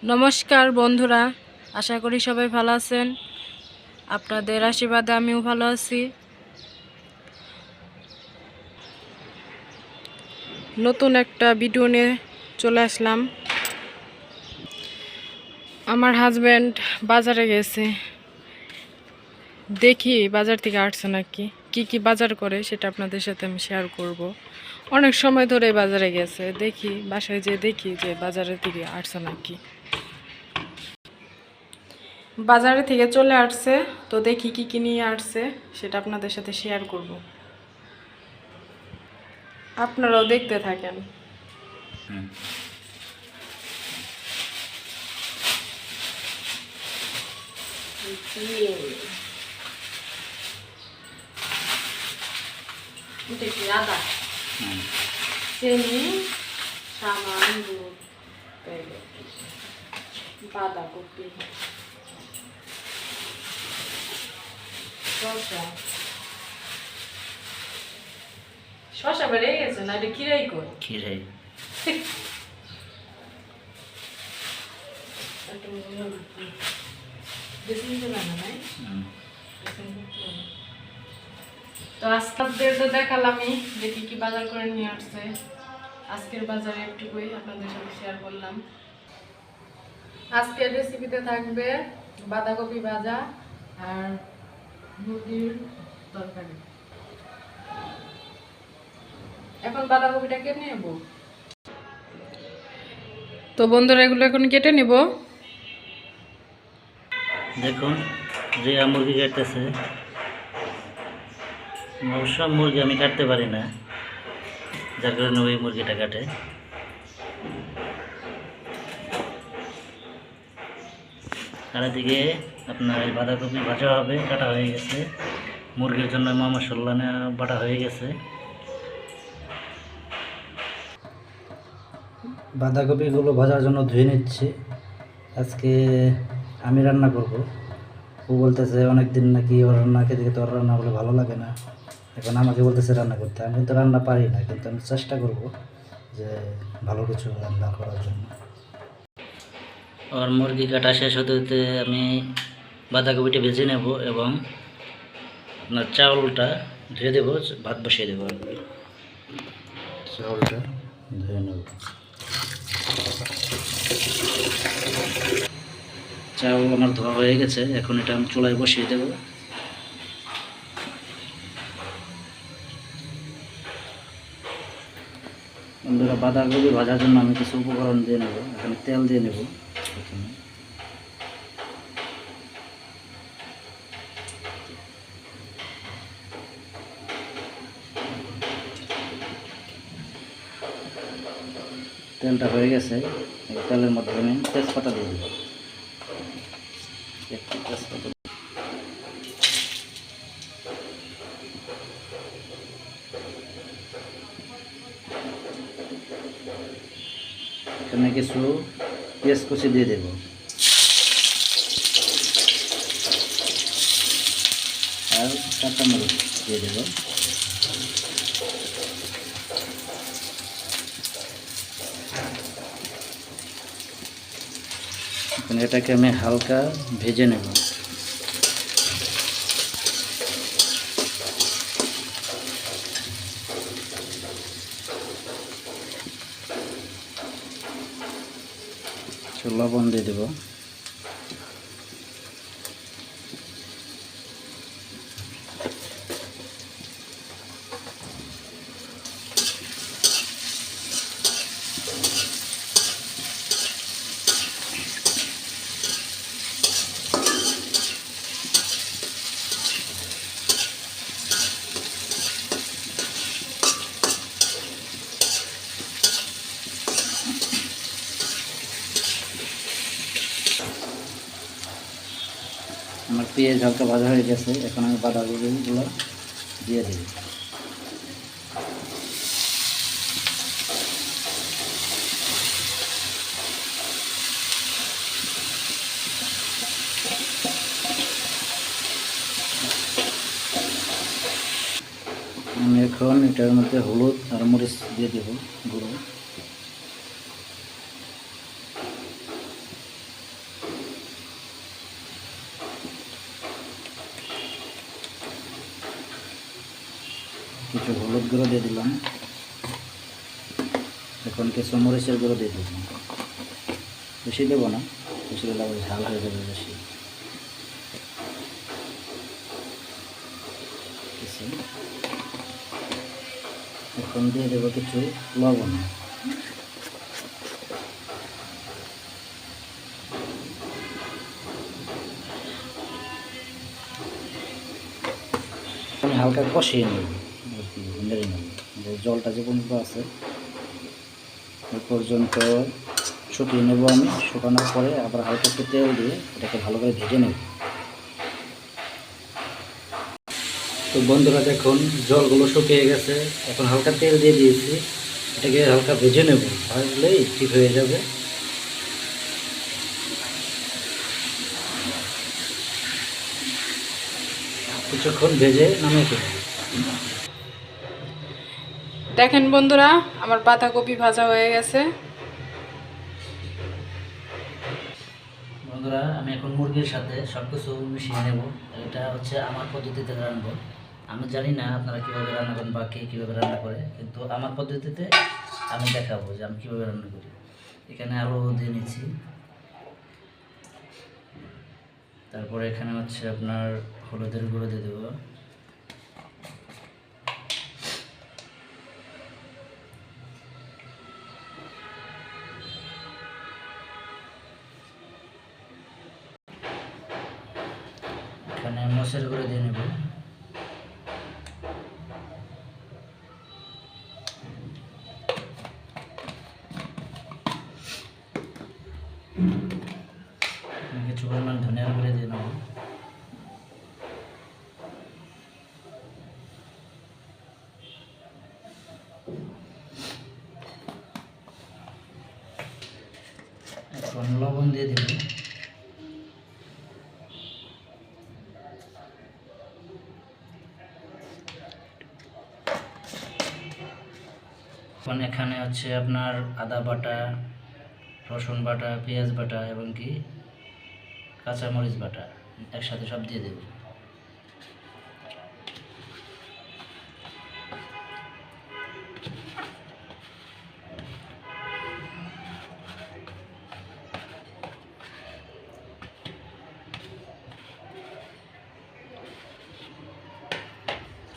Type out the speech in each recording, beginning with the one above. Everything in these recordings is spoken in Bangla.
নমস্কার বন্ধুরা, আশা করি সবাই ভালো আছেন। আপনাদের আশীর্বাদে আমিও ভালো আছি। নতুন একটা ভিডিও নিয়ে চলে আসলাম। আমার হাজব্যান্ড বাজারে গেছে, দেখি বাজার থেকে আসছে নাকি, কি বাজার করে সেটা আপনাদের সাথে আমি শেয়ার করব। অনেক সময় ধরে বাজারে গেছে, দেখি বাসায় যেয়ে দেখি যে বাজারের থেকে আসছে নাকি। বাজারে থেকে চলে আসছে, তো দেখি কি নিয়ে আসছে সেটা আপনাদের সাথে শেয়ার করব। আপনারাও দেখতে থাকেন। আদা, চিনি, সামান, দুধ, বাঁধাকপি, শসা বেড়ে গেছে না, এটা খিরাই কই খিরাই। তো আজকের তো দেখালামই যে কি বাজার করে নিয়ে আসছে। আজকের বাজারে একটুকুই আপনাদের সাথে শেয়ার করলাম। আজকের রেসিপিতে থাকবে বাঁধাকপি ভাজা আর মুরগির তরকারি। এখন বাঁধাকপিটা কেটে নেব। তো বন্ধুরা, এগুলো এখন কেটে নেব। দেখুন রিয়া মুরগি কাটতেছে। অবশ্য মুরগি আমি কাটতে পারি না, যার কারণে ওই মুরগিটা কাটে। আর এদিকে আপনার বাঁধাকপি ভাজা হবে, কাটা হয়ে গেছে। মুরগির জন্য মশলা বাটা হয়ে গেছে। বাঁধাকপিগুলো ভাজার জন্য ধুয়ে নিচ্ছি। আজকে আমি রান্না করব। ও বলতেছে অনেক দিন নাকি ওর রান্না খেতে খেতে ওর রান্না বলে ভালো লাগে না, এখন আমাকে বলতেছে রান্না করতে। আমি কিন্তু রান্না পারি না, কিন্তু আমি চেষ্টা করব যে ভালো কিছু রান্না করার জন্য। আর মুরগি কাটা শেষ হতে হতে আমি বাঁধাকপিটা ভেজে নেব এবং আপনার চাউলটা ধুয়ে দেবো, ভাত বসিয়ে দেবো। আর কি চাউলটা ধুয়ে নেব। চাউল আমার ধোয়া হয়ে গেছে, এখন এটা আমি চুলায় বসিয়ে দেব। বন্ধুরা, বাঁধাকপি ভাজার জন্য আমি কিছু উপকরণ দিয়ে নেব। এখানে তেল দিয়ে নেব প্রথমে। তেলটা হয়ে গেছে, তেলের মধ্যে আমি তেজপাতা দিয়ে দেব। একটু তেজপাতা, এখানে কিছু পেঁয়াজ কুচি দিয়ে দেব আর কাঁচামরিচ দিয়ে দেব। এখন এটাকে আমি হালকা ভেজে নেব। লবণ দিয়ে দেব। আমার পেঁয়াজ হালকা ভাজা হয়ে গেছে, এখন আমি বাঁধাকপিগুলো দিয়ে দিই। আমি এখন এটার মধ্যে হলুদ আর মরিচ দিয়ে দেব গুঁড়ো। কিছু হলুদ গুঁড়ো দিয়ে দিলাম, এখন কিছু মরিচের গুঁড়ো দিয়ে দিলাম। বেশি দেবো না, বেশি দিলে আবার ঝাল হয়ে যাবে বেশি। এখন দিয়ে দেবো কিছু লবণ। আমি হালকা কষিয়ে নেব, নেড়ে নেব, যে জলটা যে পর্যন্ত আছে ওই পর্যন্ত শুকিয়ে নেব আমি। শুকানোর পরে আবার হালকা একটু তেল দিয়ে এটাকে ভালো করে ভেজে নেব। তো বন্ধুরা দেখুন জলগুলো শুকিয়ে গেছে, এখন হালকা তেল দিয়ে দিয়েছি, এটাকে হালকা ভেজে নেব, ভাজলেই ঠিক হয়ে যাবে। কিছুক্ষণ ভেজে নামিয়ে ফেলব। দেখেন বন্ধুরা, আমার বাঁধাকপি ভাজা হয়ে গেছে। বন্ধুরা আমি এখন মুরগির সাথে সব কিছু মিশিয়ে নেব। এটা হচ্ছে আমার পদ্ধতিতে রান্নাবো। আমি জানি না আপনারা কীভাবে রান্না করেন বা কে কীভাবে রান্না করে, কিন্তু আমার পদ্ধতিতে আমি দেখাবো যে আমি কীভাবে রান্না করি। এখানে আলু দিয়ে নিচ্ছি, তারপরে এখানে হচ্ছে আপনার হলুদের গুঁড়ো দিয়ে দেবো, এখানে মরিচের গুঁড়ো দিয়ে নেব, কিছু পরিমাণ ধনিয়ার গুঁড়ো দিয়ে নেব, এখন লবণ দিয়ে দেব, এখন এখানে হচ্ছে আপনার আদা বাটা, রসুন বাটা, পেঁয়াজ বাটা এবং কি কাঁচামরিচ বাটা একসাথে সব দিয়ে দেব।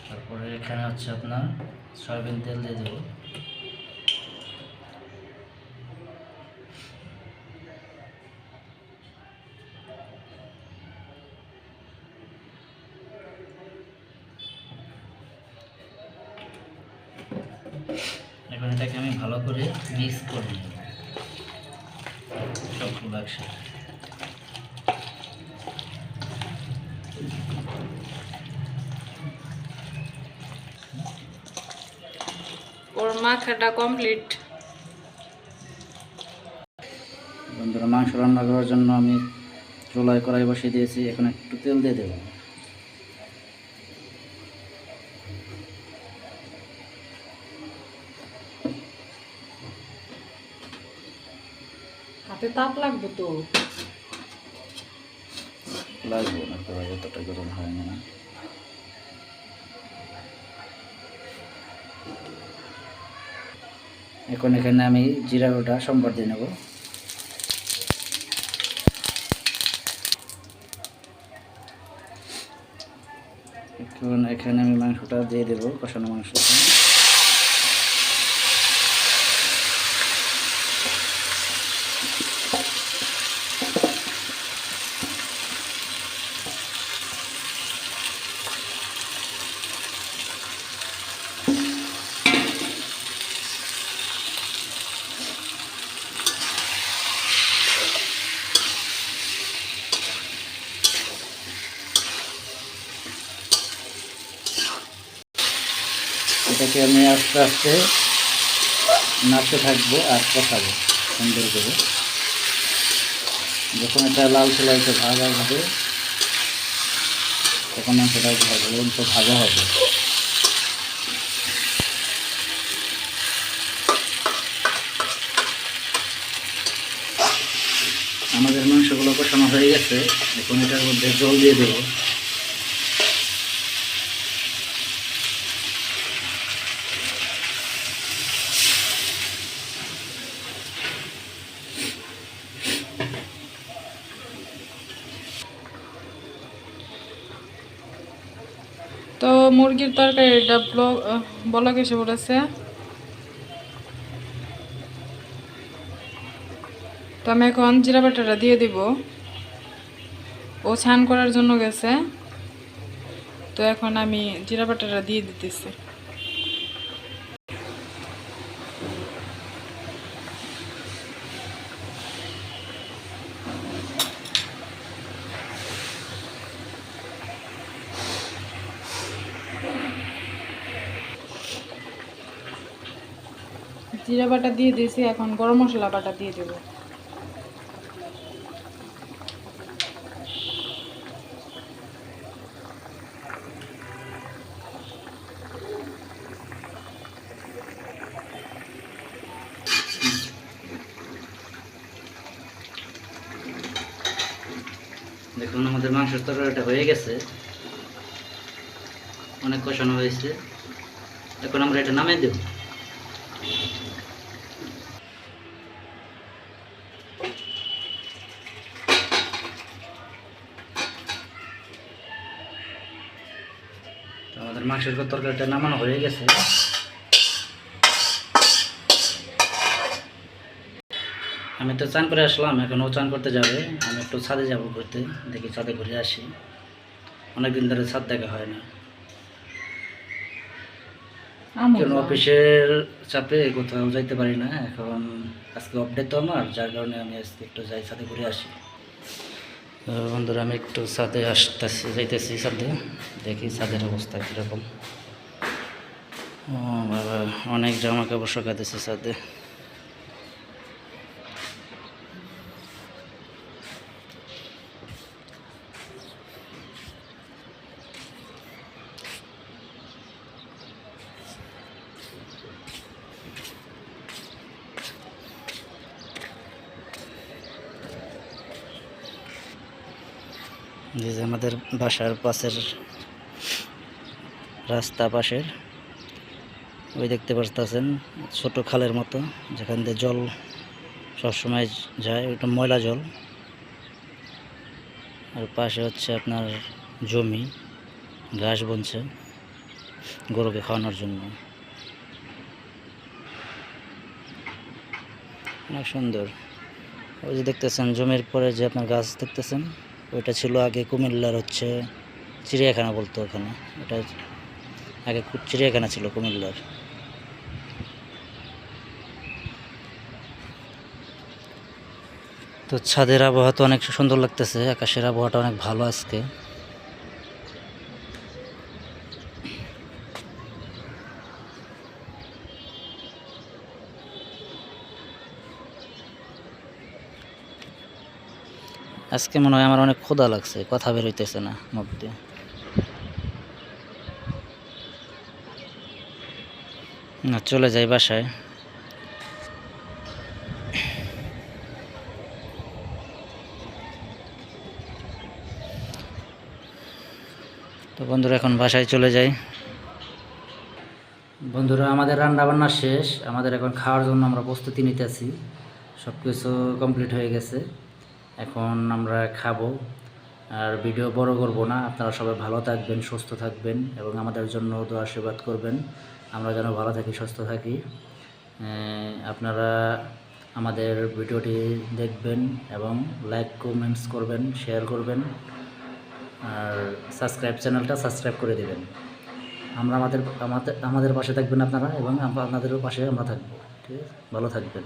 তারপরে এখানে হচ্ছে আপনার সয়াবিন তেল দিয়ে দেব, এখন এটাকে আমি ভালো করে মিক্স করে নেব সবগুলো একসাথে। ওর মাখাটা কমপ্লিট। বন্ধুরা মাংস রান্না করার জন্য আমি চুলায় কড়াই বসিয়ে দিয়েছি, এখন একটু তেল দিয়ে দেবো। হাতে তাপ লাগবে তো। লাগবে না, কড়াই এতটা গরম হয় না। এখন এখানে আমি জিরা বাটা সম্বার দিয়ে নেব, এখন এখানে আমি মাংসটা দিয়ে দেবো, কষানো মাংস। এটাকে আমি আস্তে আস্তে নাড়তে থাকবো আর কষাবো সুন্দর করে। যখন এটা লালচে লালচে ভাজা হবে তখন মাংসটা ভাজা হবে। আমাদের মাংসগুলো কষানো হয়ে গেছে, এখন এটার মধ্যে জল দিয়ে দেবো। তো মুরগির তরকারিটা বলক এসে পড়েছে। তো আমি এখন জিরা বাটাটা দিয়ে দিব। ও স্নান করার জন্য গেছে, তো এখন আমি জিরা বাটাটা দিয়ে দিতেছি। জিরা বাটা দিয়ে দিয়েছি, এখন গরম মশলা বাটা দিয়ে দেব। দেখুন আমাদের মাংসের তরকারিটা হয়ে গেছে, অনেক কষানো হয়েছে। এখন আমরা এটা নামিয়ে দেব। তো আমাদের মাংসের তরকারিটা নামানো হয়ে গেছে। আমি তো চান করে আসলাম, এখন ও চান করতে যাবে। আমি একটু ছাদে যাব ঘুরতে, দেখি ছাদে ঘুরে আসি। অনেকদিন ধরে ছাদ দেখা হয় না, কারণ অফিসের চাপে কোথাও যাইতে পারি না। এখন আজকে আপডেট তো আমার, যার কারণে আমি আজকে একটু যাই, ছাদে ঘুরে আসি। তো বন্ধুরা আমি একটু ছাদে যাইতেছি ছাদে, দেখি ছাদের অবস্থা কীরকম। ও বাবা, অনেক জামা কাপড় শুকাতেছে ছাদে। যে আমাদের বাসার পাশের রাস্তা পাশের ওই দেখতে পাচ্ছেন ছোট খালের মতো, যেখান দিয়ে জল সবসময় যায়, ওইটা ময়লা জল। আর পাশে হচ্ছে আপনার জমি, ঘাস বনছে গরুকে খাওয়ানোর জন্য। অনেক সুন্দর। ওই যে দেখতেছেন জমির পরে যে আপনার গাছ দেখতেছেন, ওইটা ছিল আগে কুমিল্লার হচ্ছে চিড়িয়াখানা বলতো ওখানে। ওটা আগে চিড়িয়াখানা ছিল কুমিল্লার। তো ছাদের আবহাওয়া তো অনেক সুন্দর লাগতেছে, আকাশের আবহাওয়াটা অনেক ভালো আজকে। আজকে মনে হয় আমার অনেক ক্ষুধা লাগছে, কথা বের হইতেছে না মুখ দিয়ে। না, চলে যাই বাসায়। তো বন্ধুরা এখন বাসায় চলে যাই। বন্ধুরা আমাদের রান্না বান্না শেষ, আমাদের এখন খাওয়ার জন্য আমরা প্রস্তুতি নিতেছি। সব কিছু কমপ্লিট হয়ে গেছে, এখন আমরা খাবো। আর ভিডিও বড় করব না, আপনারা সবাই ভালো থাকবেন, সুস্থ থাকবেন এবং আমাদের জন্য দোয়া আশীর্বাদ করবেন, আমরা যেন ভালো থাকি, সুস্থ থাকি। আপনারা আমাদের ভিডিওটি দেখবেন এবং লাইক কমেন্টস করবেন, শেয়ার করবেন, আর চ্যানেলটা সাবস্ক্রাইব করে দেবেন। আমাদের পাশে থাকবেন আপনারা এবং আপনাদেরও পাশে আমরা থাকবো। ঠিক আছে, ভালো থাকবেন।